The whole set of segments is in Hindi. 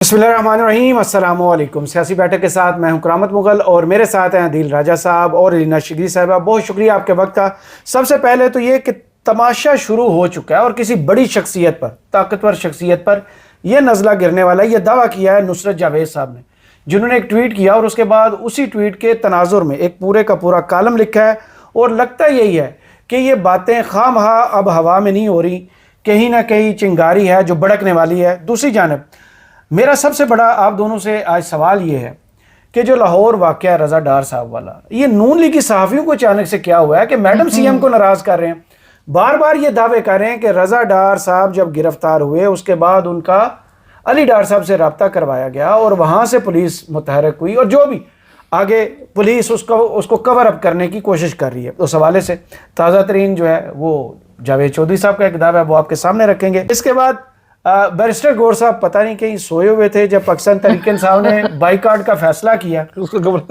बिस्मिल्लाहिर्रहमानिर्रहीम, अस्सलामु अलैकुम। सियासी बैठक के साथ मैं हूं करामत मुगल और मेरे साथ हैं अदील राजा साहब और रीना शिगरी साहबा। बहुत शुक्रिया आपके वक्त का। सबसे पहले तो ये कि तमाशा शुरू हो चुका है और किसी बड़ी शख्सियत पर, ताकतवर शख्सियत पर यह नज़ला गिरने वाला है। यह दावा किया है नुसरत जावेद साहब ने, जिन्होंने एक ट्वीट किया और उसके बाद उसी ट्वीट के तनाजुर में एक पूरे का पूरा कालम लिखा है। और लगता यही है कि ये बातें खामहा अब हवा में नहीं हो रही, कहीं ना कहीं चिंगारी है जो भड़कने वाली है। दूसरी जानब मेरा सबसे बड़ा आप दोनों से आज सवाल ये है कि जो लाहौर वाक़या रज़ा डार साहब वाला, ये नून लीग की सहाफ़ियों को अचानक से क्या हुआ है कि मैडम सीएम को नाराज़ कर रहे हैं। बार बार ये दावे कर रहे हैं कि रज़ा डार साहब जब गिरफ्तार हुए उसके बाद उनका अली डार साहब से रब्ता करवाया गया और वहाँ से पुलिस मुतहरक हुई और जो भी आगे पुलिस उसको कवर अप करने की कोशिश कर रही है। उस हवाले से ताज़ा तरीन जो है वो जावेद चौधरी साहब का एक दावा है, वो आपके सामने रखेंगे। इसके बाद बैरिस्टर गौर साहब पता नहीं कहीं सोए हुए थे जब पाकिस्तान तहरीक साहब ने बाइकाट का फैसला किया।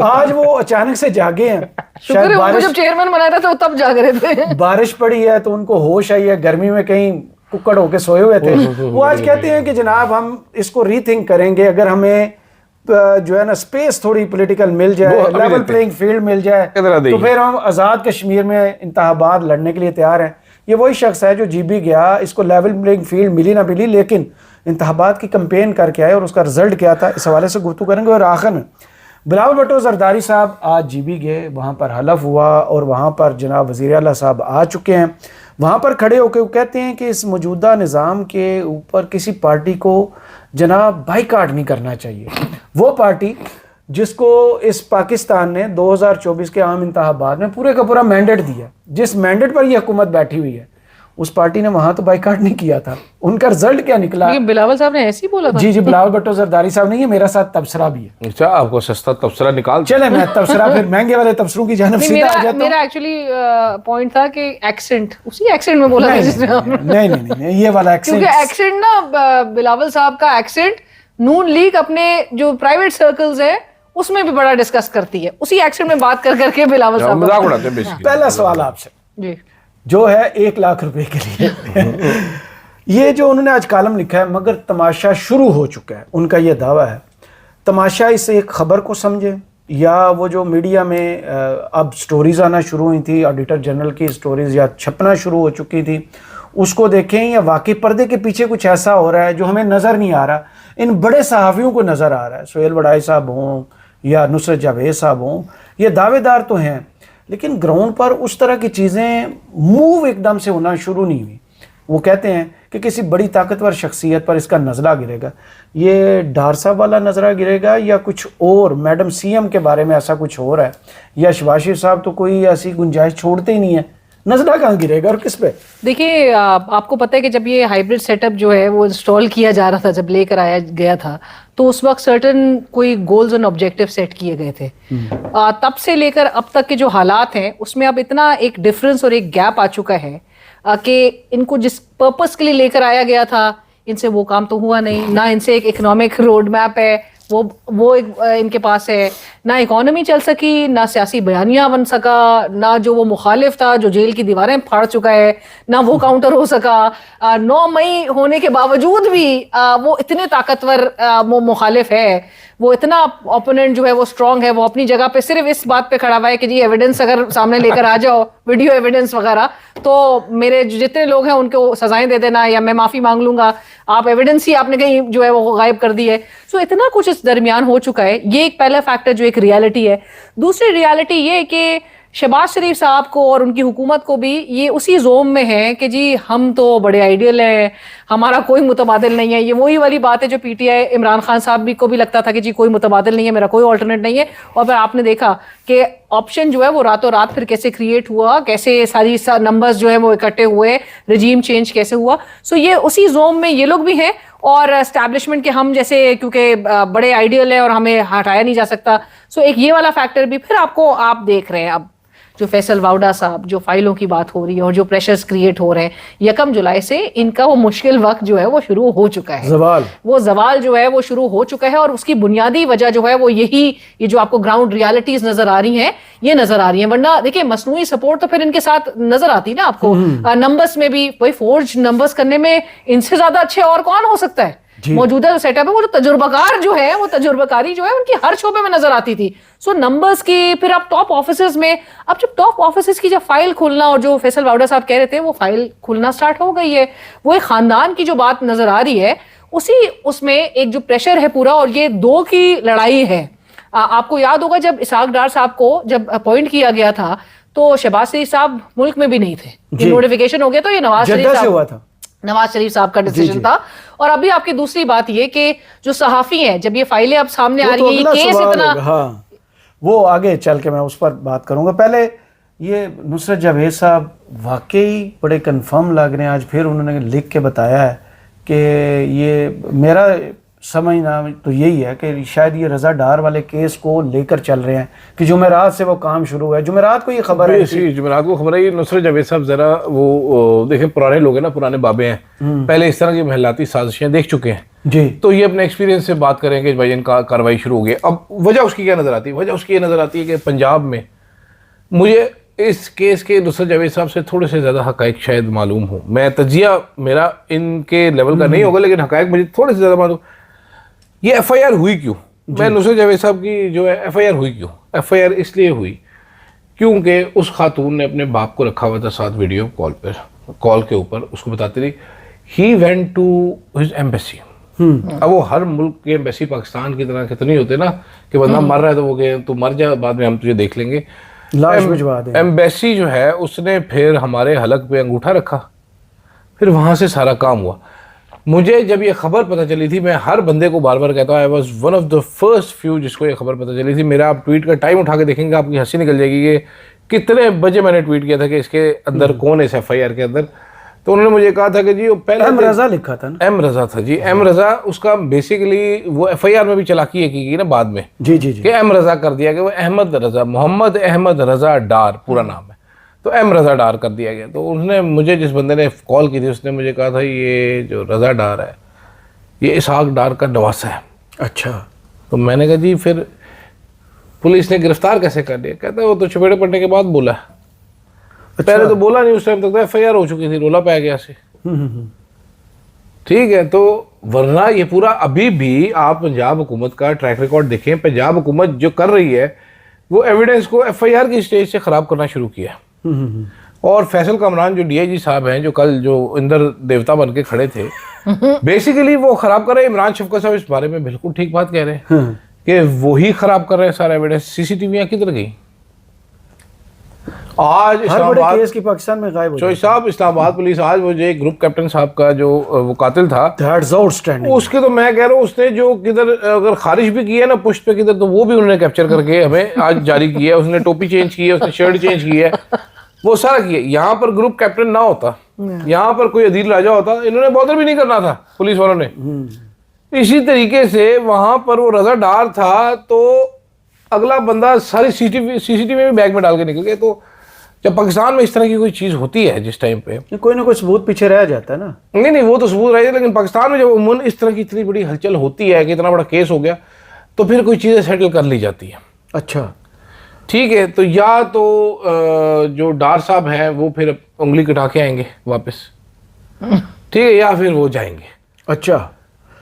आज वो अचानक से जागे हैं। शायद बारिश, जब चेयरमैन बनाया था तो तब जाग रहे थे। बारिश पड़ी है तो उनको होश आई है, गर्मी में कहीं कुक्कड़ होके सोए हुए थे। वो आज कहते हैं कि जनाब हम इसको रीथिंक करेंगे, अगर हमें जो है ना स्पेस थोड़ी पॉलिटिकल मिल जाए, लेवल प्लेइंग फील्ड मिल जाए तो फिर हम आज़ाद कश्मीर में इंतखाबात लड़ने के लिए तैयार हैं। ये वही शख्स है जो जीबी गया, इसको लेवल प्लेइंग फील्ड मिली ना मिली लेकिन इंतखाबात की कंपेन करके आए और उसका रिजल्ट क्या था, इस हवाले से गुफ्तगू करेंगे। और आखिर में बिलावल भुट्टो जरदारी साहब आज जीबी गए, वहाँ पर हलफ हुआ और वहाँ पर जनाब वज़ीर आला साहब आ चुके हैं। वहाँ पर खड़े होकर वो कहते हैं कि इस मौजूदा निज़ाम के ऊपर किसी पार्टी को जनाब बाइकाट नहीं करना चाहिए। वो पार्टी जिसको इस पाकिस्तान ने 2024 के आम इंतखाबात में पूरे का पूरा मैंडेट दिया, जिस मैंडेट पर यह हुकूमत बैठी हुई है, उस पार्टी ने वहां तो बाइकाट नहीं किया था। उनका रिजल्ट क्या निकला? बिलावल साहब ने ऐसे ही बोला था। जी बिलावल भुट्टो जरदारी साहब नहीं है, मेरा साथ तबसरा भी है। अच्छा, आपको सस्ता तबसरा निकाल चले मैं तबसरा फिर महंगे वाले तबसरों की जानब सीधा आ जाता हूं। मेरा एक्चुअली पॉइंट था कि एक्सेंट, उसी एक्सेंट में बोला था जिसने नहीं ये वाला एक्सेंट, क्योंकि एक्सेंट ना बिलावल साहब का एक्सेंट नून लीग अपने जो प्राइवेट सर्कल्स है उसमें भी बड़ा डिस्कस करती है, उसी एक्सेंट में बात कर करके बिलावल साहब मजाक उड़ाते हैं। पहला सवाल आपसे जी जो है 1 लाख रुपए के लिए ये जो उन्होंने आज कॉलम लिखा है, मगर तमाशा शुरू हो चुका है, उनका ये दावा है। तमाशा इस एक खबर को समझे या वो जो मीडिया में अब स्टोरीज आना शुरू हुई थी, ऑडिटर जनरल की स्टोरीज या छपना शुरू हो चुकी थी, उसको देखें या वाकई पर्दे के पीछे कुछ ऐसा हो रहा है जो हमें नज़र नहीं आ रहा। इन बड़े सहाफ़ियों को नज़र आ रहा है, सोहेल वड़ाई साहब हों या नुसरत जावेद साहब हों, ये दावेदार तो हैं लेकिन ग्राउंड पर उस तरह की चीज़ें मूव एकदम से होना शुरू नहीं हुई। वो कहते हैं कि किसी बड़ी ताकतवर शख्सियत पर इसका नज़रा गिरेगा। ये डार साहब वाला नज़रा गिरेगा या कुछ और, मैडम सीएम के बारे में ऐसा कुछ हो रहा है, या शहबाज शरीफ साहब तो कोई ऐसी गुंजाइश छोड़ते ही नहीं है, नजरा कहाँ गिरेगा और किस पे? देखिए आपको पता है कि जब ये हाइब्रिड सेटअप जो है वो इंस्टॉल किया जा रहा था, जब लेकर आया गया था, तो उस वक्त सर्टन कोई गोल्स एंड ऑब्जेक्टिव सेट किए गए थे। तब से लेकर अब तक के जो हालात हैं उसमें अब इतना एक डिफरेंस और एक गैप आ चुका है कि इनको जिस पर्पस के लिए लेकर आया गया था इनसे वो काम तो हुआ नहीं। ना इनसे एक इकोनॉमिक रोड मैप है, वो एक इनके पास है, ना इकोनॉमी चल सकी, ना सियासी बयानिया बन सका, ना जो वो मुखालिफ था जो जेल की दीवारें फाड़ चुका है ना वो काउंटर हो सका। 9 मई होने के बावजूद भी वो इतने ताकतवर मुखालिफ है, वो इतना ओपोनेंट जो है वो स्ट्रांग है, वो अपनी जगह पे सिर्फ इस बात पे खड़ा हुआ है कि जी एविडेंस अगर सामने लेकर आ जाओ, वीडियो एविडेंस वगैरह, तो मेरे जितने लोग हैं उनको सजाएं दे देना या मैं माफी मांग लूंगा, आप एविडेंस ही आपने कहीं जो है वो गायब कर दी है। सो इतना कुछ इस दरमियान हो चुका है। ये एक पहला फैक्टर जो एक रियलिटी है। दूसरी रियलिटी ये है कि शहबाज शरीफ साहब को और उनकी हुकूमत को भी ये उसी जोम में है कि जी हम तो बड़े आइडियल हैं, हमारा कोई मुतबादिल नहीं है। ये वही वाली बात है जो पीटीआई इमरान खान साहब भी को भी लगता था कि जी कोई मुतबादिल नहीं है, मेरा कोई ऑल्टरनेट नहीं है। और फिर आपने देखा कि ऑप्शन जो है वो रातों रात फिर कैसे क्रिएट हुआ, कैसे सारी नंबर्स जो है वो इकट्ठे हुए, रिजीम चेंज कैसे हुआ। सो ये उसी जोम में ये लोग भी हैं और एस्टैब्लिशमेंट के हम जैसे क्योंकि बड़े आइडियल है और हमें हटाया नहीं जा सकता। सो एक ये वाला फैक्टर भी फिर आपको आप देख रहे हैं। अब जो फैसल वाउडा साहब, जो फाइलों की बात हो रही है और जो प्रेशर्स क्रिएट हो रहे हैं, 1 जुलाई से इनका वो मुश्किल वक्त जो है वो शुरू हो चुका है। वो जवाल जो है वो शुरू हो चुका है और उसकी बुनियादी वजह जो है वो यही, ये जो आपको ग्राउंड रियलिटीज नजर आ रही हैं ये नजर आ रही है। वरना देखिए मसनूई सपोर्ट तो फिर इनके साथ नजर आती ना आपको, नंबर्स में भी वही फोर्ज नंबर्स करने में इनसे ज्यादा अच्छे और कौन हो सकता है। मौजूदा जो सेटअप है वो तजुर्बाकार जो है, वो तजुर्बाकारी जो है उनकी हर शोबे में नजर आती थी। सो नंबर्स की, फिर आप टॉप ऑफिसेज में, अब जब टॉप ऑफिसेज की जब फाइल खुलना, और जो फैसल वाउडा साहब कह रहे थे वो फाइल खुलना स्टार्ट हो गई है, वो एक खानदान की जो बात नजर आ रही है, उसमें एक जो प्रेशर है पूरा, और ये दो की लड़ाई है। आपको याद होगा जब इसहाक डार साहब को जब अपॉइंट किया गया था तो शहबाज शरीफ साहब मुल्क में भी नहीं थे, ये नोटिफिकेशन हो गया तो ये नवाज शरीफ साहब का डिसीजन था। और अभी आपकी दूसरी बात ये कि जो सहाफी हैं, जब ये फाइलें अब सामने आ रही है, ये केस इतना, हाँ, वो आगे चल के मैं उस पर बात करूंगा। पहले ये नुसरत जावेद साहब वाकई बड़े कंफर्म लग रहे हैं, आज फिर उन्होंने लिख के बताया है कि ये मेरा समझना तो यही है कि शायद ये रजा डार वाले केस को लेकर चल रहे हैं कि जुमेरात से वो काम शुरू हुआ है। जुमेरात को ये खबर है, जुमेरात को खबर है। नुसरत जावेद साहब जरा वो देखें, पुराने लोग हैं ना, पुराने बाबे हैं, पहले इस तरह की महलाती साजिशें देख चुके हैं जी, तो ये अपने एक्सपीरियंस से बात करेंगे भाई इनका कार्रवाई शुरू हो गई। अब वजह उसकी क्या नजर आती है? वजह उसकी ये नजर आती है कि पंजाब में मुझे इस केस के नुसरत जावेद साहब से थोड़े से ज़्यादा हकायक शायद मालूम हो। मैं तजिया मेरा इनके लेवल का नहीं होगा, लेकिन हकायक मुझे थोड़े से ज़्यादा मालूम। ये एफआईआर हुई क्यों? मैं नुसरत जावेद साहब की जो है एफआईआर हुई क्यों? एफआईआर इसलिए हुई क्योंकि उस खातून ने अपने बाप को रखा हुआ था साथ वीडियो कॉल पर, कॉल के ऊपर उसको बताती रही he went to his embassy. अब वो हर मुल्क के एम्बेसी पाकिस्तान की तरह के तो नहीं होते ना कि बंदा मर रहा है तो वो कहे तो मर जा, बाद में हम तुझे देख लेंगे, लाश भिजवा दें। एम्बेसी जो है उसने फिर हमारे हलक पे अंगूठा रखा, फिर वहाँ से सारा काम हुआ। मुझे जब ये खबर पता चली थी, मैं हर बंदे को बार बार कहता हूँ, I was one of the first few जिसको ये खबर पता चली थी। मेरा आप ट्वीट का टाइम उठा के देखेंगे, आपकी हंसी निकल जाएगी कि कितने बजे मैंने ट्वीट किया था कि इसके अंदर कौन है, इस एफआईआर के अंदर। तो उन्होंने मुझे कहा था कि जी वो पहले एम रजा लिखा था ना, एम रजा था जी, एम रजा। उसका बेसिकली वो एफआईआर में भी चलाकी है की ना बाद में जी जी जी, कि एम रजा कर दिया गया, वो अहमद रजा, मोहम्मद अहमद रजा डार पूरा नाम है, तो एम रजा डार कर दिया गया। तो उन्होंने मुझे, जिस बंदे ने कॉल की थी उसने मुझे कहा था ये जो रजा डार है ये इसहाक डार का नवासा है। अच्छा, तो मैंने कहा जी फिर पुलिस ने गिरफ्तार कैसे कर लिया? कहता है वो तो चपेटे पड़ने के बाद बोला। पहले तो बोला नहीं, उस टाइम तक तो एफआईआर हो चुकी थी, रोला पाया गया से। ठीक है, तो वरना ये पूरा अभी भी आप पंजाब हुकूमत का ट्रैक रिकॉर्ड देखें, पंजाब हुकूमत जो कर रही है वो एविडेंस को एफआईआर की स्टेज से खराब करना शुरू किया। और फैसल कामरान जो डीआईजी साहब हैं, जो कल जो इंदर देवता बन के खड़े थे, बेसिकली वो खराब कर रहे हैं। इमरान शफकत साहब इस बारे में बिल्कुल ठीक बात कह रहे हैं कि वही खराब कर रहे हैं सारा एविडेंस। सीसीटीवी किधर गई? आज इस्लामाबाद केस की पाकिस्तान में गायब हो चौधरी साहब, इस्लामाबाद पुलिस आज वो जो ग्रुप कैप्टन साहब का जो वो कातिल था, दैट्स आउटस्टैंडिंग, उसके तो मैं कह रहा हूँ उसने जो किधर अगर खारिज भी किया ना पुष्ट पे किधर, तो वो भी उन्होंने कैप्चर करके हमें आज जारी किया है। उसने टोपी चेंज की है, उसने शर्ट चेंज की है, वो सारा किया। यहाँ पर ग्रुप कैप्टन ना होता, यहाँ पर कोई अदील राजा होता, इन्होंने बॉदर भी नहीं करना था पुलिस वालों ने। इसी तरीके से वहां पर वो रजा डार था तो अगला बंदा सारी सीसीटीवी में बैग में डाल के निकल गए। तो जब पाकिस्तान में इस तरह की कोई चीज होती है जिस टाइम पे, कोई ना कोई सबूत पीछे रह जाता है ना। नहीं वो तो सबूत रह जाए, लेकिन पाकिस्तान में जब उमूमन इस तरह की इतनी बड़ी हलचल होती है कि इतना बड़ा केस हो गया, तो फिर कोई चीजें सेटल कर ली जाती है। अच्छा, ठीक है, तो या तो जो डार साहब हैं वो फिर उंगली कटा के आएंगे वापस, ठीक है, या फिर वो जाएंगे। अच्छा,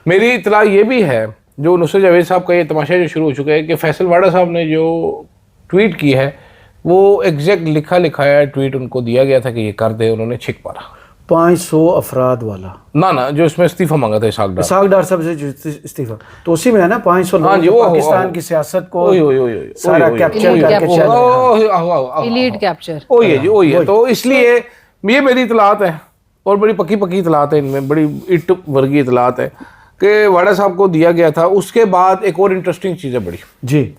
मेरी इतला ये भी है, जो नुसरत जावेद साहब का ये तमाशा जो शुरू हो चुका है कि फैसल वाडा साहब ने जो ट्वीट की है वो एग्जैक्ट लिखा है ट्वीट उनको दिया गया था कि ये कर दे, उन्होंने छिक मारा 500 अफराद वाला ना जो इसमें इस्तीफा मांगा था इसहाक डार साहब से इस्तीफा, तो उसी में है ना 500 लोग जो पाकिस्तान की सियासत को सारा कैप्चर करके चल रहे हैं, एलीट कैप्चर। वही है। तो इसलिए ये मेरी इतलात है और बड़ी पक्की इतलात है, इनमें बड़ी इट वर्गी इतलात है कि वाडा साहब को दिया गया था। उसके बाद एक और इंटरेस्टिंग चीज़ है बड़ी जी,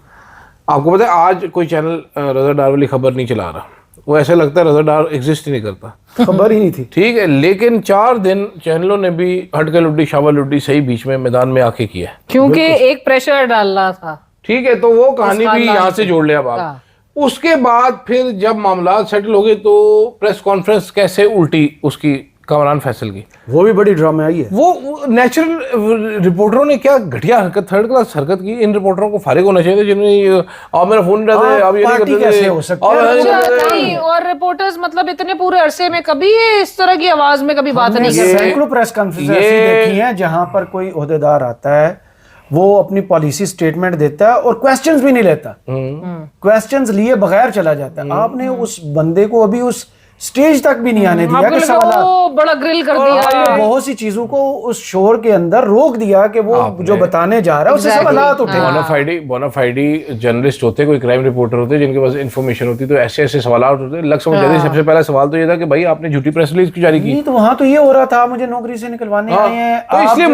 आपको पता है आज कोई चैनल रजा डार वाली खबर नहीं चला रहा, वो ऐसे लगता है रजा डार एग्जिस्ट ही नहीं करता, खबर ही नहीं थी। ठीक है, लेकिन 4 दिन चैनलों ने भी हटके लुड्डी शावा लुड्डी सही बीच में मैदान में आके किया, क्योंकि एक प्रेशर डालना था। ठीक है, तो वो कहानी भी यहाँ से जोड़ लिया आप। उसके बाद फिर जब मामला सेटल हो गए तो प्रेस कॉन्फ्रेंस कैसे उल्टी उसकी कामरान फैसल की, वो भी बड़ी ड्रामा आई है। वो नेचुरल रिपोर्टरों ने क्या घटिया हरकत, थर्ड क्लास हरकत की। इन रिपोर्टरों को फारिग होना चाहिए, जिन्होंने अब मेरा फोन रहता है, अब ये नहीं करते कैसे हो सकता है? नहीं, और रिपोर्टर्स मतलब इतने पूरे अरसे में कभी ये इस तरह की आवाज में कभी बात नहीं करते। सैकड़ों प्रेस कॉन्फ्रेंस ऐसी देखी हैं जहां पर कोई ओहदेदार आता है, वो अपनी पॉलिसी स्टेटमेंट देता है और क्वेश्चंस भी नहीं लेता, क्वेश्चंस लिए बगैर चला जाता है। आपने उस बंदे को अभी उस स्टेज तक भी नहीं आने दिया आपको कि लगा सवाल, वो बड़ा ग्रिल कर दिया आपने बहुत सी चीजों को उस शोर के अंदर रोक दिया कि वो जो बताने जा रहा है उससे सवालात उठे। बोनाफाइडी जर्नलिस्ट होते, कोई क्राइम रिपोर्टर होते जिनके पास इन्फॉर्मेशन होती, तो ऐसे ऐसे सवाल होते। लग समझ जाते सबसे पहला सवाल तो ये था कि भाई आपने झूठी प्रेस रिलीज क्यों जारी की? नहीं तो वहां तो ये हो रहा था मुझे नौकरी से निकलवाने आए हैं, तो इसलिए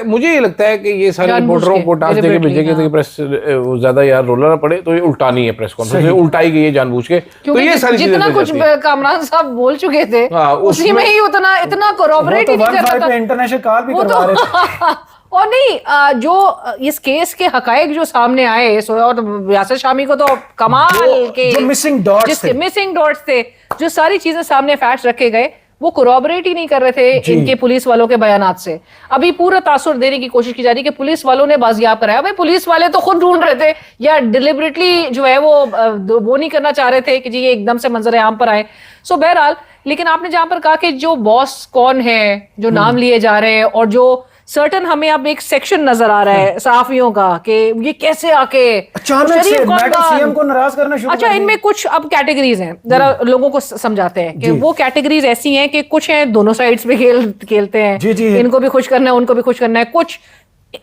मुझे ये लगता है कि ये सारे रिपोर्टरों को टास्क देके भेजेंगे तो प्रेस ज्यादा यार रोला ना पड़े, तो ये उल्टानी है प्रेस कॉन्फ्रेंस, उल्टाई गई है जानबूझ के। तो ये सारी चीजें जितना कुछ कामरान साहब बोल चुके थे उसी में ही उतना इतना कोरॉबरेट ही नहीं कर रहा था। इंटरनेशनल कॉल भी करवा रहे थे। और नहीं, जो इस केस के हकायक जो सामने आए, और यासिर शामी को तो कमाल के जो मिसिंग डॉट्स थे, जो सारी चीजें सामने फैक्ट्स रखे गए, वो कोरॉबरेट ही नहीं कर रहे थे इनके पुलिस वालों के बयानात से। अभी पूरा तासुर देने की कोशिश की जा रही है कि पुलिस वालों ने बाजियाब कराया। भाई पुलिस वाले तो खुद ढूंढ रहे थे या डिलिबरेटली जो है वो नहीं करना चाह रहे थे कि जी ये एकदम से मंजर आम पर आए। सो बहरहाल, लेकिन आपने जहां पर कहा कि जो बॉस कौन है, जो नाम लिए जा रहे हैं, और जो सर्टन हमें अब एक सेक्शन नजर आ रहा है सहाफियों का कि ये कैसे आके अचानक से मैडम सीएम को नाराज करना शुरू। अच्छा, इनमें कुछ अब कैटेगरीज हैं, जरा लोगों को समझाते हैं कि वो कैटेगरीज ऐसी हैं कि कुछ हैं दोनों साइड्स पे खेलते हैं, इनको भी खुश करना है उनको भी खुश करना है। कुछ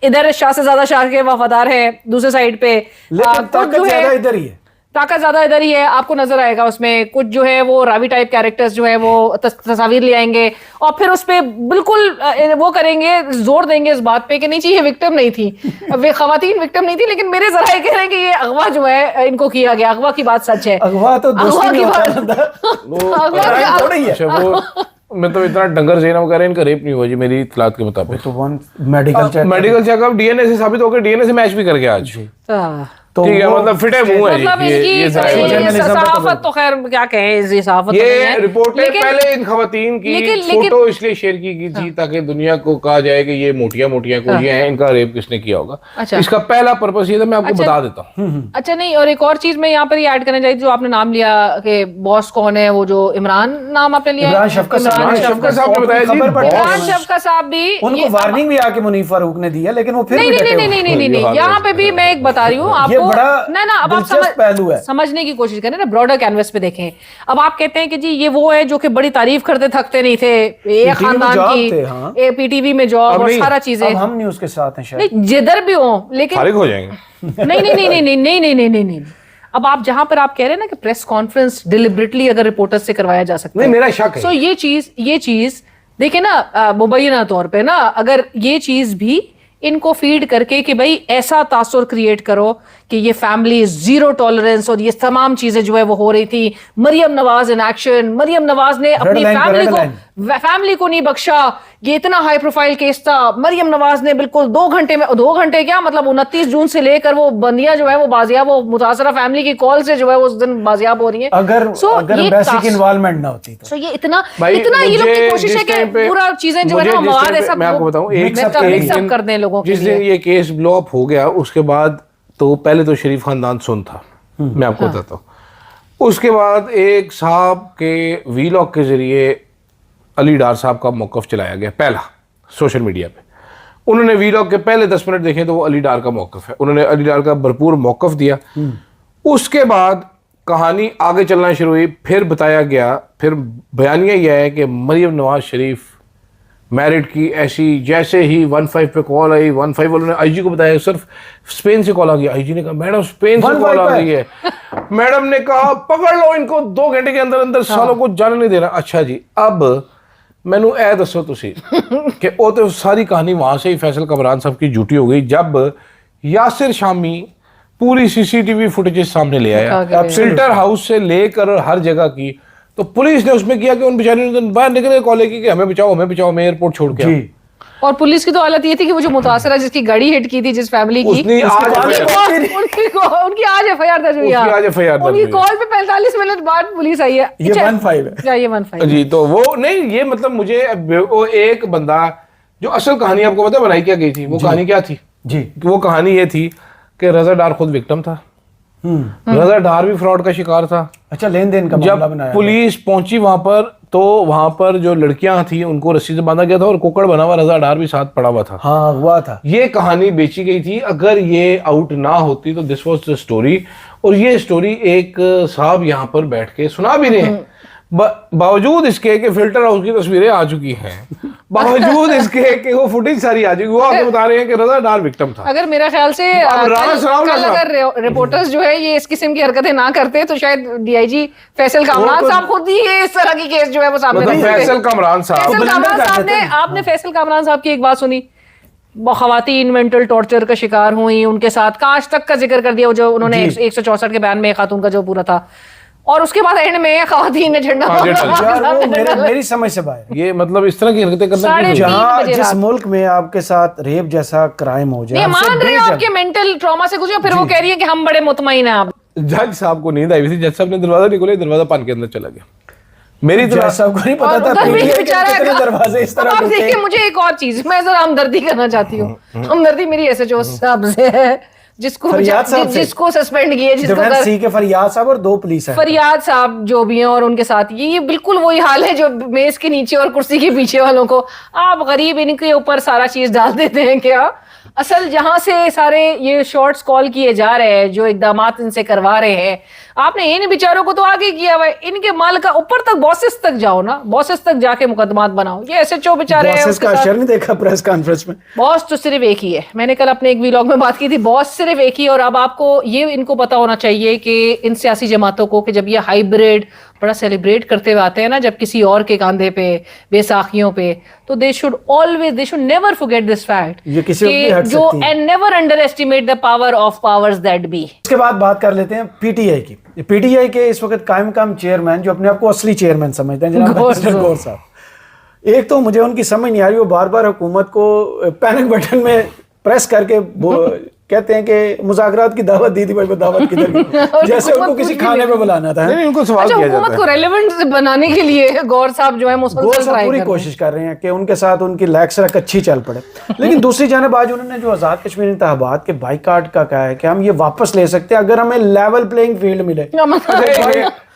इधर शाह से ज्यादा शाह के वफादार है दूसरे साइड पे, ताकत ज्यादा इधर ही है, ताकत ज्यादा इधर ही है, आपको नजर आएगा उसमें। कुछ जो है वो रावी टाइप कैरेक्टर्स जो है वो तस्वीर ले आएंगे और फिर उस पे बिल्कुल वो करेंगे, जोर देंगे इस बात पे कि नहीं जी ये विक्टिम नहीं थी, वे खवातीन विक्टिम नहीं थी, लेकिन मेरे जरा कह रहे हैं कि ये अगवा जो है इनको किया गया। अगवा की बात सच है, अगवा तो दोस्ती में होता है। मैं तो इतना डंगर जेना वगैरह इनका रेप नहीं हुआ जी मेरी इत्तलात के मुताबिक। तो मेडिकल चेकअप डीएनए से साबित होकर डीएनए से मैच भी कर गया आज। तो ठीक है, मतलब फिटे मुंह है मतलब ये सहाफत तो खैर क्या कहें, ये सहाफत ये रिपोर्टें पहले इन खवातीन की फोटो इसलिए शेयर की गई थी ताकि दुनिया को कहा जाए कि ये मोटिया गोलियां हैं, इनका रेप किसने किया होगा। अच्छा। इसका पहला पर्पस ये था, मैं आपको बता देता हूँ। अच्छा, नहीं, और एक और चीज मैं यहाँ पर ये ऐड करना चाहिए, जो आपने नाम लिया कि बॉस कौन है, वो जो इमरान नाम आपने लिया, इमरान शफकत साहब ने बताया। इमरान शफकत साहब भी, उनको वार्निंग भी आके मुनीफ फारूक ने दिया, लेकिन वो फिर नहीं, यहाँ पे भी मैं एक बता रही हूँ आपको ना, अब आप समझने की कोशिश करें ना, ब्रॉडर कैनवस पे देखें। अब आप कहते हैं कि जी ये वो है जो कि बड़ी तारीफ करते थकते नहीं थे, एक खानदान की पीटीवी में जॉब और सारा चीजें। हम नहीं उसके साथ हैं शायद, जिधर भी हो, लेकिन फारिग हो जाएंगे। नहीं। अब आप जहां पर आप कह रहे हैं ना कि प्रेस कॉन्फ्रेंस डिलिबरेटली अगर रिपोर्टर्स से करवाया जा सकता है, मेरा शक है। सो ये चीज देखिए ना, मुबैना तौर पे ना, अगर ये चीज भी इनको फीड करके कि भाई ऐसा तासुर क्रिएट करो कि ये फैमिली जीरो टॉलरेंस, और ये तमाम चीजें जो है वो हो रही थी। मरियम नवाज इन एक्शन, मरियम नवाज ने अपनी फैमिली को नहीं बख्शा, ये इतना हाई प्रोफाइल केस था। मरियम नवाज ने बिल्कुल 2 घंटे क्या मतलब 29 जून से लेकर वो बंदियां जो है वो बाजियाब, वो मुतासरा फैमिली की कॉल से जो है उस दिन बाजियाब हो रही है। अगर बेसिक इन्वॉल्वमेंट ना होती तो ये इतना ये लोग की कोशिश है कि पूरा चीजें जो है ना मवाद है सब, मैं आपको बताऊं, मिक्सअप कर दें लोगों के लिए। जिस दिन ये केस ब्लो अप हो गया उसके बाद तो पहले तो शरीफ खानदान सुन था, मैं आपको बताता हूँ। उसके बाद एक साहब के वीलॉग के जरिए अली डार साहब का मौकफ चलाया गया, पहला सोशल मीडिया पे। उन्होंने वीलॉग के पहले 10 मिनट देखे तो वो अली डार का मौकफ है, उन्होंने अली डार का भरपूर मौकफ दिया। उसके बाद कहानी आगे चलना शुरू हुई, फिर बताया गया, फिर बयानिया यह है कि मरियम नवाज शरीफ मैरिड की, ऐसी जैसे ही 15 पे कॉल आई, 15 वालों ने आईजी को बताया, सिर्फ स्पेन से कॉल आ गया। आईजी ने कहा मैडम स्पेन से कॉल आ गई है। मैडम ने कहा पकड़ लो इनको, 2 घंटे के अंदर अंदर सालों को जाने नहीं देना। अच्छा जी, अब मैनू ए दसो तुसी कि वो तो सारी कहानी वहां से ही फैसल कमरान साहब की झूठी हो गई जब यासिर शामी पूरी सीसीटीवी फुटेजेस सामने ले आया, फिल्टर हाउस से लेकर हर जगह की। तो पुलिस ने उसमें किया कि उन बेचारियों ने बाहर निकले कॉलेज की कि हमें बचाओ, मैं एयरपोर्ट छोड़ के और पुलिस की तो हालत ये थी कि वो जो मुतासरा जिसकी गाड़ी हिट की थी जिस फैमिली की, उसने आज FIR उनकी आज एफआईआर दर्ज हुई है। उसकी आज FIR दर्ज उनकी हुई है। कॉल पे 45 मिनट बाद पुलिस आई है। ये 15 है। क्या ये 15 जी, तो वो नहीं, ये मतलब मुझे वो एक बंदा जो असल कहानी आपको पता है बनाई क्या गई थी, वो कहानी क्या थी जी। वो कहानी ये थी कि रजा डार खुद विक्टिम था, रजा डार भी फ्रॉड का शिकार था। अच्छा, लेन देन का मामला जब बनाया। पुलिस पहुंची वहां पर तो वहां पर जो लड़कियां थी उनको रस्सी से बांधा गया था और कुकड़ बना हुआ रजा डार भी साथ पड़ा हुआ था। हाँ, हुआ था। ये कहानी बेची गई थी। अगर ये आउट ना होती तो दिस वाज द स्टोरी। और ये स्टोरी एक साहब यहाँ पर बैठ के सुना भी रहे हैं, बावजूद इसके कि फिल्टर हाउस की तस्वीरें आ चुकी हैं, बावजूद इसके कि वो फुटेज सारी आ चुकी, वो आपको बता रहे हैं कि रजा डार विक्टिम था। अगर मेरा ख्याल से कल अगर रिपोर्टर्स जो है ये इस किस्म की हरकतें ना करते तो शायद डीआईजी फैसल कामरान साहब खुद ही ये इस तरह की केस जो है वो सामने मतलब फैसल कामरान साहब, फैसल कामरान साहब ने, आपने फैसल कामरान साहब की एक बात सुनी, खवातीन मेंटल टॉर्चर का शिकार हुई, उनके साथ कांच तक का जिक्र कर दिया जो उन्होंने 164 के बयान में खातून का जो पूरा था, और उसके बाद एंड में खवातीन ने झंडा मेरी समझ से बाहर। ये मतलब इस तरह की हरकतें करना जहाँ जिस मुल्क में आपके साथ रेप जैसा क्राइम हो जाए, मान रहे हो आपके मेंटल ट्रॉमा से गुजरे, फिर वो कह रही है कि हम बड़े मुतमईन हैं। आप जज साहब को नींद आई हुई थी, जज साहब ने दरवाजा नहीं खोला, दरवाजा पान के अंदर चला गया। मेरी जज साहब को नहीं पता था बेचारा दरवाजे इस तरह अब देखिए, मुझे एक और चीज, मैं जरा हमदर्दी करना चाहती हूँ। हमदर्दी मेरी एसएचओ साहब से है, जिसको सस्पेंड किए, जिसको सी के फरियाद साहब और 2 पुलिस है, फरियाद साहब जो भी हैं और उनके साथ ये बिल्कुल वही हाल है जो मेज के नीचे और कुर्सी के पीछे वालों को। आप गरीब इनके ऊपर सारा चीज डाल देते हैं क्या? असल जहां से सारे ये शॉर्ट्स कॉल किए जा रहे हैं, जो इकदामात इनसे करवा रहे हैं, आपने इन बेचारों को तो आगे किया हुआ है, इनके माल का ऊपर तक बॉसेस तक जाओ ना, बॉसेस तक जाके मुकदमात बनाओ। ये एसएचओ बेचारे हैं, उसका असर नहीं देखा प्रेस कॉन्फ्रेंस में। बॉस तो सिर्फ एक ही है, मैंने कल अपने एक व्लॉग में बात की थी, बॉस सिर्फ एक ही। और अब आपको ये इनको पता होना चाहिए कि इन सियासी जमातों को कि जब ये हाइब्रिड बड़ा सेलिब्रेट करते हुए आते हैं ना, जब किसी और के कंधे पे, बैसाखियों पे, तो they should never forget this fact, ये किसी को भी हट जो सकती है। And never underestimate the power of powers that be. इसके बाद बात कर लेते हैं पीटीआई की। पीटीआई के इस वक्त कायम मकाम चेयरमैन, जो अपने आप को असली चेयरमैन समझते हैं, जनाब गौर साहब, एक तो मुझे उनकी समझ नहीं आ रही, वो बार बार हुकूमत को पैनिक बटन में प्रेस करके कहते हैं कि मुज़ाकरात की दावत दी थी, भाई वो दावत किधर गई? जैसे उनको किसी खाने पे बुलाना था। नहीं, उनको सवाल किया जाता है। हुकूमत को रेलेवेंट बनाने के लिए गौर साहब जो है गौर साहब पूरी कोशिश कर रहे हैं कि उनके साथ उनकी लैक्सरक अच्छी चल पड़े। लेकिन दूसरी जानिब आज उन्होंने जो आज़ाद कश्मीर इंतखाबात के बाइकाट का कहा है कि हम ये वापस ले सकते हैं अगर हमें लेवल प्लेइंग फील्ड मिले।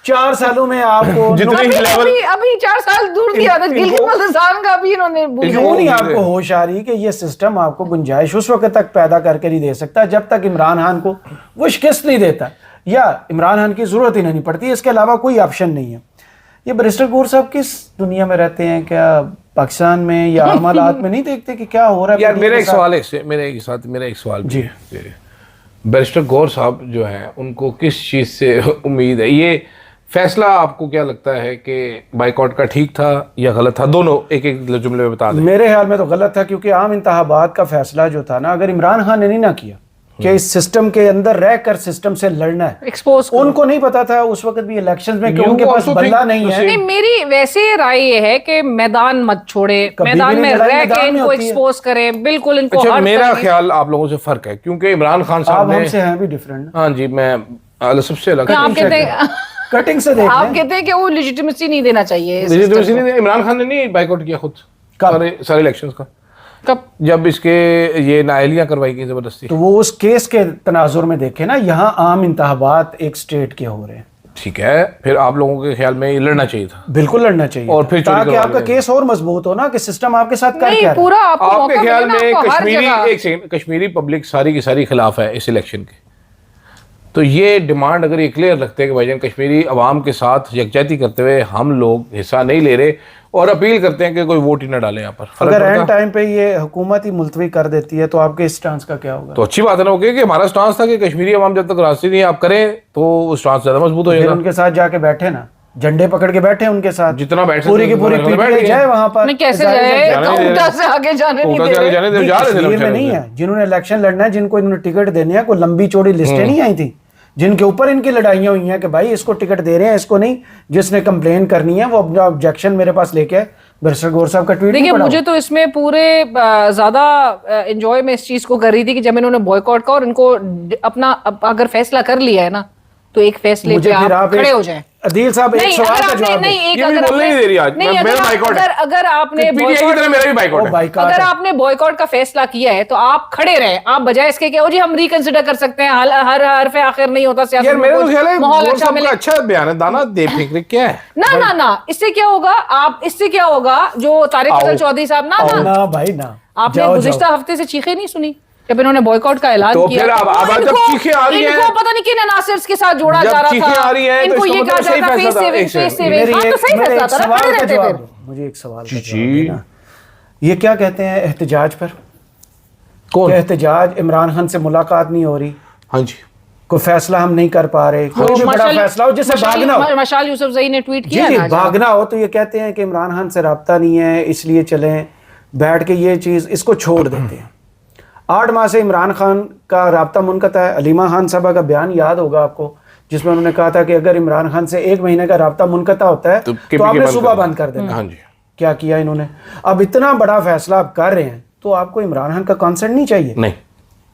4 सालों में आपको अभी 4 साल दूर की आदत, गिलगित-बल्तिस्तान का भी इन्होंने क्यों नहीं आपको होश आ रही कि ये सिस्टम आपको गुंजाइश उस वक्त तक पैदा करके नहीं दे सकता जब तक इमरान खान को वो शिकस्त नहीं देता, या इमरान खान की जरूरत ही नहीं पड़ती, इसके अलावा कोई ऑप्शन नहीं है। ये बैरिस्टर गौर साहब किस दुनिया में रहते हैं? क्या पाकिस्तान में या आम हालात में नहीं देखते कि क्या हो रहा है? यार मेरा एक सवाल है, मेरा एक सवाल जी, बैरिस्टर गौर साहब जो हैं उनको किस चीज़ से उम्मीद है? ये फैसला आपको क्या लगता है कि बाइकआउट का ठीक था या गलत था? दोनों एक एक जुमले में बता दें। मेरे ख्याल में तो गलत था, क्योंकि आम इंतखाबात का फैसला जो था ना, अगर इमरान खान ने नहीं ना किया कि इस सिस्टम के अंदर रहकर सिस्टम से लड़ना है, एक्सपोज उनको नहीं पता था उस वक्त भी इलेक्शंस में कि उनके पास बल्ला नहीं है। नहीं, मेरी वैसे राय ये है कि मैदान मत छोड़े, मैदान में रह के इनको एक्सपोज करें, बिल्कुल इनको। अच्छा, मेरा ख्याल आप लोगों से फर्क है, क्योंकि इमरान खान साहब ने, हमसे हैं भी डिफरेंट। हाँ जी, मैं सबसे अलग आप कहते हैं कटिंग से देख आप कहते हैं कि वो लेजिटिमेसी नहीं देना चाहिए। इमरान खान ने नहीं बाइकआउट किया खुद सारे इलेक्शंस का। कब? जब इसके ये नाअहलियां करवाई गई जबरदस्ती। तो वो उस केस के तनाजुर में देखे ना, यहाँ आम इंतखाबात एक स्टेट के हो रहे हैं। ठीक है, फिर आप लोगों के ख्याल में ये लड़ना चाहिए था? बिल्कुल लड़ना चाहिए, और फिर ताकि आपका केस और मजबूत हो ना, कि सिस्टम आपके साथ कर क्या पूरा आपके ख्याल में कश्मीरी पब्लिक सारी की सारी खिलाफ है इस इलेक्शन के। तो ये डिमांड अगर ये क्लियर रखते हैं कि भाईजान कश्मीरी अवाम के साथ यकजहती करते हुए हम लोग हिस्सा नहीं ले रहे, और अपील करते हैं कि कोई वोट ही ना डाले यहाँ पर, अगर एंड टाइम पे ये हुकूमत ही मुलतवी कर देती है तो आपके स्टांस का क्या होगा? तो अच्छी बात है ना, कि हमारा स्टांस था कि कश्मीरी अवाम जब तक रास्ते नहीं आप करें तो उस स्टांस ज्यादा मजबूत हो जाएगा। उनके साथ जाके बैठे ना, झंडे पकड़ के बैठे उनके साथ, जितना बैठे पूरी की पूरी पीटीआई जाए वहां पर। कैसे जाए? से आगे जाने नहीं दे रहे। कश्मीर में नहीं है, जिन्होंने इलेक्शन लड़ना है, जिनको इन्होंने टिकट देने हैं, कोई लंबी चौड़ी लिस्टें नहीं आई थी जिनके ऊपर इनकी लड़ाइयाँ हुई हैं कि भाई इसको टिकट दे रहे हैं, इसको नहीं। जिसने कंप्लेन करनी है वो अपना ऑब्जेक्शन मेरे पास लेके आए, बैरिस्टर गौहर साहब का ट्वीट देखिए मुझे तो इसमें पूरे ज्यादा एंजॉय मैं इस चीज को कर रही थी कि जब इन्होंने बॉयकॉट का और इनको अपना अगर फैसला कर लिया है ना तो एक फैसले पे आप खड़े हो जाएं। अदील साहब एक सवाल का जवाब नहीं एक ये भी बोलने नहीं दे रही आज। नहीं अगर आपने पीटीआई की तरह मेरा भी बाइकआउट है। अगर आपने बॉयकॉट का फैसला किया है तो आप खड़े रहे, आप बजाय इसके क्या हो जी हम रिकंसिडर कर सकते हैं, हर हरफ आखिर नहीं होता सियासत यार में, मेरे तो ख्याल है माहौल गौहर अच्छा साहब का मिले। अच्छा बयान है, दाना दे फेंक रहे क्या है। ना इससे क्या होगा, आप इससे क्या होगा जो तारिक अफजल चौधरी साहब ना भाई ना, आपने गुज़िश्ता हफ्ते से चीखें नहीं सुनी जब इन्होंने बॉयकॉट का ऐलान तो किया। फिर अब जब चीखें आ रही हैं, इनको पता नहीं किन अनासिर्स के साथ जोड़ा जा रहा था, आ रही हैं, इनको तो ये कहा जा रहा था फेस सेविंग, हाँ तो सही फैसला था ना, खड़े रहते फिर। मुझे एक सवाल का जवाब देना, ये क्या कहते हैं एहतजाज पर? कौन एहतजाज? इमरान खान से मुलाकात नहीं हो रही, हाँ जी, कोई फैसला हम नहीं कर पा रहे, कोई भी बड़ा फैसला हो जैसे भागना हो, मशाल यूसुफजई ने ट्वीट जी किया जी ना, भागना हो तो ये कहते हैं कि इमरान खान से रब्ता नहीं है इसलिए चलें बैठ के ये चीज़ इसको छोड़ देते हैं। 8 माह से इमरान खान का रब्ता मुनक़ता है। अलीमा खान साहबा का बयान याद होगा आपको जिसमें उन्होंने कहा था कि अगर इमरान खान से 1 महीने का रब्ता मुनक़ता होता है तो आपने सुबह बंद कर देना। हाँ जी, क्या किया इन्होंने? अब इतना बड़ा फैसला आप कर रहे हैं तो आपको इमरान खान का कंसेंट नहीं चाहिए? नहीं,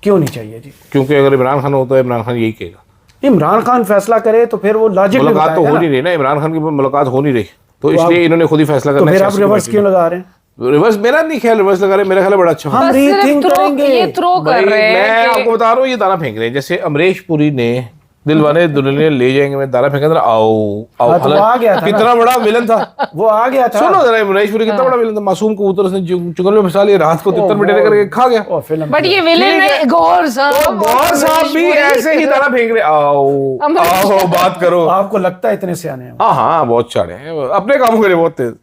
क्यों नहीं चाहिए जी? क्योंकि अगर इमरान खान होता है इमरान खान यही कहेगा, इमरान खान फैसला करे तो फिर वो लॉजिक मुलाकात तो हो नहीं रही ना, इमरान खान की मुलाकात हो नहीं रही, तो इसलिए इन्होंने खुद ही फैसला करना है। फिर आप रिवर्स क्यों लगा रहे हैं? रिवर्स मेरा नहीं ख्याल रिवर्स लगा रहे, मेरा ख्याल बड़ा अच्छा हम रीथिंक करेंगे। ये थ्रो कर रहे हैं, मैं आपको बता रहा हूँ ये दाना फेंक रहे हैं। जैसे अमरीश पुरी ने दिलवाने दुल्हनिया ले जाएंगे में दाना फेंका था, आओ हाँ, तो आ गया था कितना बड़ा विलन था वो, आ गया था। सुनो जरा, अमरीश पुरी कितना बड़ा विलन था, मासूम कबूतर उसने चुगल में फंसा लिया, रात को तितर मिटेरे करके खा गया। बट ये विलेन है गौहर साहब, गौहर साहब भी ऐसे ही दाना फेंक रहे, आओ आओ बात करो। आपको लगता है इतने सियाने हैं? हाँ हाँ बहुत चाड़े हैं, अपने कामों के लिए बहुत तेज,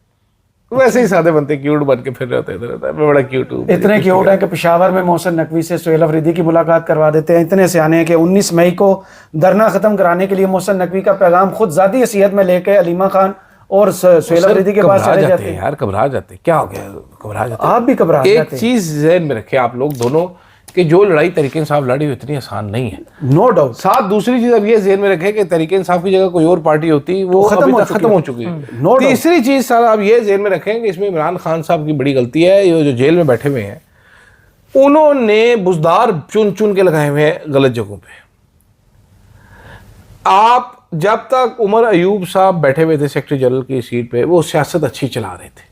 वैसे ही सादे बनते क्यूट बन के फिर रहते हैं। मैं बड़ा क्यूट हूँ, इतने क्यूट है कि पेशावर में मोहसिन नकवी से सुहेल अफरीदी की मुलाकात करवा देते हैं। इतने सियाने हैं कि 19 मई को धरना खत्म कराने के लिए मोहसिन नकवी का पैगाम खुद ज़ाती हैसियत में लेके अलीमा खान और सुहेल अफरीदी के पास चले जाते हैं। यार घबरा जाते हैं, क्या हो गया, घबरा जाते हैं। आप भी घबरा जाते हैं। एक चीज जहन में रखे आप लोग दोनों कि जो लड़ाई तरीके इंसाफ लड़ी वो इतनी आसान नहीं है, नो डाउट। साथ दूसरी चीज अब ये जहन में रखे कि तरीके इंसाफ की जगह कोई और पार्टी होती वो खत्म हो चुकी है। No doubt. तीसरी चीज साहब आप ये जहन में रखें कि इसमें इमरान खान साहब की बड़ी गलती है, ये जो जेल में बैठे हुए हैं उन्होंने बुजदार चुन चुन के लगाए हुए हैं गलत जगहों पे। आप जब तक उमर अयूब साहब बैठे हुए थे सेक्रेटरी जनरल की सीट पे, वो सियासत अच्छी चला रहे थे,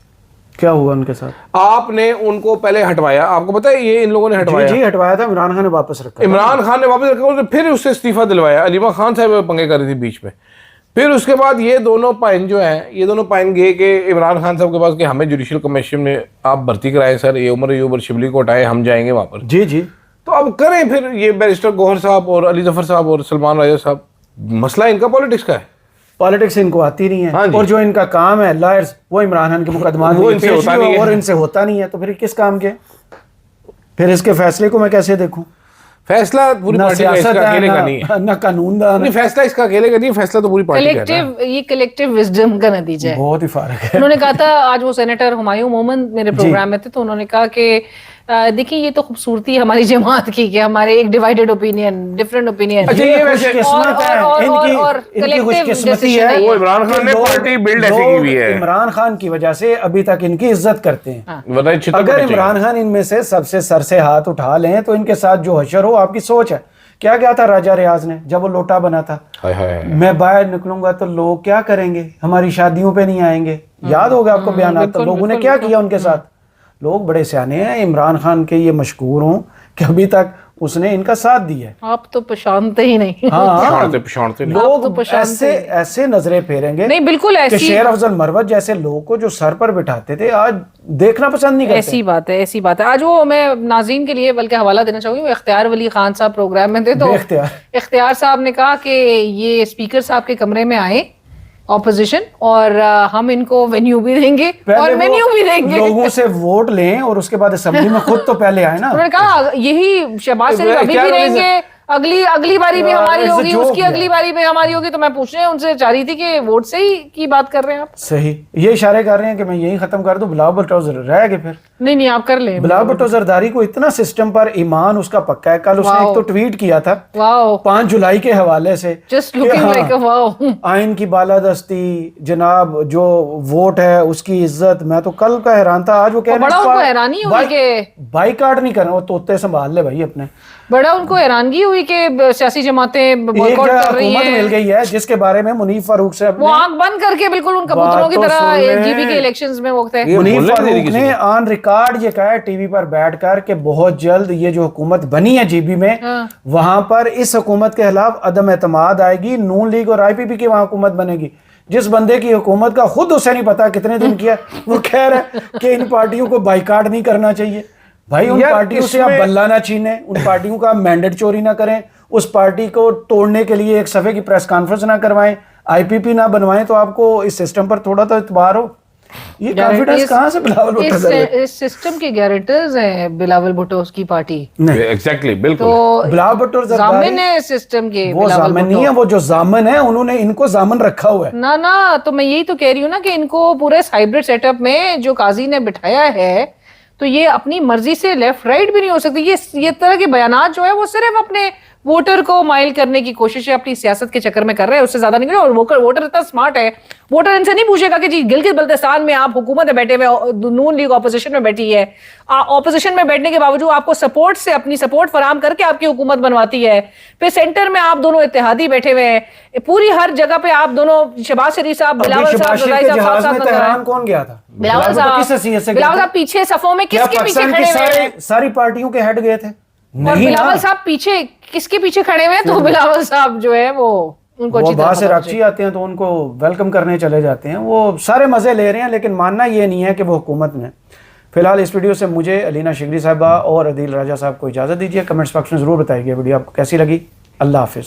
क्या हुआ उनके साथ? आपने उनको पहले हटवाया, आपको पता है ये इन लोगों ने हटवाया, जी हटवाया था, इमरान खान ने वापस रखा। इमरान खान ने वापस रखा, फिर उससे इस्तीफा दिलवाया, अलीमा खान साहब पंगे कर रही थी बीच में। फिर उसके बाद ये दोनों पाइन जो हैं, ये दोनों पाइन गए कि इमरान खान साहब के पास कि हमें जुडिशल कमीशन में आप भर्ती कराएं सर, ये उमर अयूब और शिबली को हटाए, हम जाएंगे वहाँ पर। जी जी, तो अब करें फिर ये बैरिस्टर गौहर साहब और अली जफर साहब और सलमान राजा साहब, मसला इनका पॉलिटिक्स का है, पॉलिटिक्स इनको आती नहीं है। हाँ जी। और जो इनका काम है लॉयर्स, वो इमरान खान के मुकदमा वो इनसे होता नहीं है। और इनसे होता नहीं है, तो फिर किस काम के? फिर इसके फैसले को मैं कैसे देखूं? फैसला पूरी ना पार्टी का सियासत इसका है, अकेले का नहीं है, ना कानूनदान नहीं है। फैसला इसका अकेले का नहीं, फैसला तो पूरी पार्टी का है ना। कलेक्टिव, ये कलेक्टिव विजडम का नतीजा है। बहुत ही फर्क है। उन्होंने कहा था, आज वो सेनेटर हुमायूं मोहम्मद मेरे प्रोग्राम में थे, तो उन्होंने कहा कि देखिए ये तो खूबसूरती है हमारी जमात की कि हमारे एक डिवाइडेड ओपिनियन, डिफरेंट ओपिनियन। अच्छा, ये वैसे खुशकिस्मत है, इनकी खुशकिस्मती है। वो इमरान खान ने पार्टी बिल्ड ऐसी की हुई है, इमरान खान की वजह से अभी तक इनकी इज्जत करते हैं। वरना ये छितर अगर पड़े चाहिए। इमरान खान इनमें से सबसे सर से हाथ उठा लें तो इनके साथ जो हशर हो, आपकी सोच है। क्या था राजा रियाज ने जब वो लोटा बना था, हाय हाय, मैं बाहर निकलूंगा तो लोग क्या करेंगे, हमारी शादियों पे नहीं आएंगे। याद होगा आपको बयान, तो लोगों ने क्या किया उनके साथ। लोग बड़े सियाने हैं, इमरान खान के ये मशकूर हों कि अभी तक उसने इनका साथ दिया है। आप तो पछानते ही नहीं। हाँ, पछाड़ते नहीं। लोग ऐसे नजरें फेरेंगे, नहीं बिल्कुल ऐसी, शेर अफजल मरवत जैसे लोगों को जो सर पर बिठाते थे आज देखना पसंद नहीं करते। ऐसी बात है, ऐसी बात है। आज वो मैं नाज़रीन के लिए बल्कि हवाला देना चाहूंगी, वो इख्तियार वली खान साहब प्रोग्राम में थे, तो इख्तियार साहब ने कहा कि ये स्पीकर साहब के कमरे में आए ऑपोजिशन, और हम इनको वेन्यू भी देंगे और मेन्यू भी देंगे, लोगों से वोट लें और उसके बाद असेंबली में खुद तो पहले आए ना। उन्होंने कहा यही शहबाज शरीफ अभी भी रहेंगे, अगली बारी भी यार, हमारी it's a होगी, joke उसकी यार। अगली बारी भी हमारी होगी। तो मैं पूछने उनसे चाह रही थी कि वोट से ही की बात कर रहे हैं आप? सही, ये इशारे कर रहे हैं कि मैं यही खत्म कर दूं, बिलावल भुट्टो रह गए फिर। नहीं आप कर लें। बिलावल भुट्टो जरदारी को इतना सिस्टम पर ईमान उसका पक्का है। कल उसने एक तो ट्वीट किया था वाओ, 5 जुलाई के हवाले से, जस्ट कि लुकिंग हाँ, लाइक अ वाओ। आइन की बालादस्ती जनाब, जो वोट है उसकी इज्जत। मैं तो कल का हैरान था, आज वो कह रहे बड़ा उनको हैरानी हुई कि बाईकाट नहीं करना, वो तोते संभाल ले भाई अपने। बड़ा उनको हैरानगी हुई कि सियासी जमातें एक बॉयकॉट कर रही हुकूमत मिल हैं। गई है जिसके बारे में मुनीफ फारूक से वो आंख बंद करके बिल्कुल उन कबूतरों की बात तो तरह सुन ले। जीबी के इलेक्शंस में वक्त है। ये मुनीफ बोलने नहीं दे रही फारूक किसी ने को। ऑन रिकॉर्ड ये कहा है टीवी पर बैठकर कि बहुत जल्द ये जो हुकूमत बनी है जीबी में, हाँ। वहां पर इस हुकूमत के खिलाफ अदम एतमाद आएगी, नून लीग और आईपीपी की वहां हुकूमत बनेगी। जिस बंदे की हुकूमत का खुद उसे नहीं पता कितने दिन किया, वो कह रहा है कि इन पार्टियों को बाइकाट नहीं करना चाहिए। भाई उन यार, पार्टियों से आप इसमें- बल्ला ना छीने, उन पार्टियों का मैंडेट चोरी ना करें, उस पार्टी को तोड़ने के लिए एक सफे की प्रेस कॉन्फ्रेंस ना करवाएं, आईपीपी ना बनवाएं, तो आपको इस सिस्टम पर थोड़ा तो इतबार हो। ये कॉन्फिडेंस कहाँ से बिलावल भुट्टो कर रहे हैं? इस सिस्टम के गारंटर्स हैं बिलावल भुट्टो की पार्टी। नहीं, एग्जैक्टली, बिल्कुल। तो बिलावल भुट्टो जामिन है सिस्टम के। वो बिलावल जामिन नहीं है, वो जो जामिन है उन्होंने इनको जामिन रखा हुआ है। ना तो मैं यही तो कह रही हूँ ना कि इनको पूरे हाइब्रिड सेटअप में जो काजी ने बिठाया है, तो ये अपनी मर्जी से लेफ्ट राइट भी नहीं हो सकती। ये तरह के बयानात जो है वो सिर्फ अपने वोटर को माइल करने की कोशिश है, अपनी सियासत के चक्कर में कर रहे हैं, उससे ज्यादा नहीं कर रहे। और वोटर इतना स्मार्ट है, वोटर इनसे नहीं पूछेगा कि जी गिलगित बल्तिस्तान में आप हुकूमत में बैठे हुए, नून लीग ऑपोजिशन में बैठी है, ऑपोजिशन में बैठने के बावजूद आपको सपोर्ट से अपनी सपोर्ट फराहम करके आपकी हुकूमत बनवाती है। फिर सेंटर में आप दोनों इत्तेहादी बैठे हुए हैं, पूरी हर जगह पे आप दोनों, शहबाज शरीफ साहब, अभी बिलावल साहब, शहबाज शरीफ रजाई के साहब जहाज साथ में नजर आए। तेहरान कौन गया था? बिलावल भुट्टो किस हैसियत से साहब, गया बिलावल था? साहब पीछे सफों में क्या किसके पीछे पाकिस्तान की खड़े हुए हैं? सारी पार्टियों के हेड गए थे? और नहीं ना। बिलावल साहब पीछे किसके पीछे खड़े हुए हैं? तो बिलावल साहब जो है वो उनको वो अच्छी बाहर से तरह राक्षी आते हैं तो उनको वेलकम करने चले जाते हैं, वो सारे मजे ले रहे हैं, लेकिन मानना ये नहीं है कि वो हुकूमत में। फिलहाल इस वीडियो से मुझे अलीना शिगरी साहबा और अदील राजा साहब को इजाजत दीजिए। कमेंट्स बॉक्स में जरूर बताइए वीडियो आपको कैसी लगी। अल्लाह हाफिज।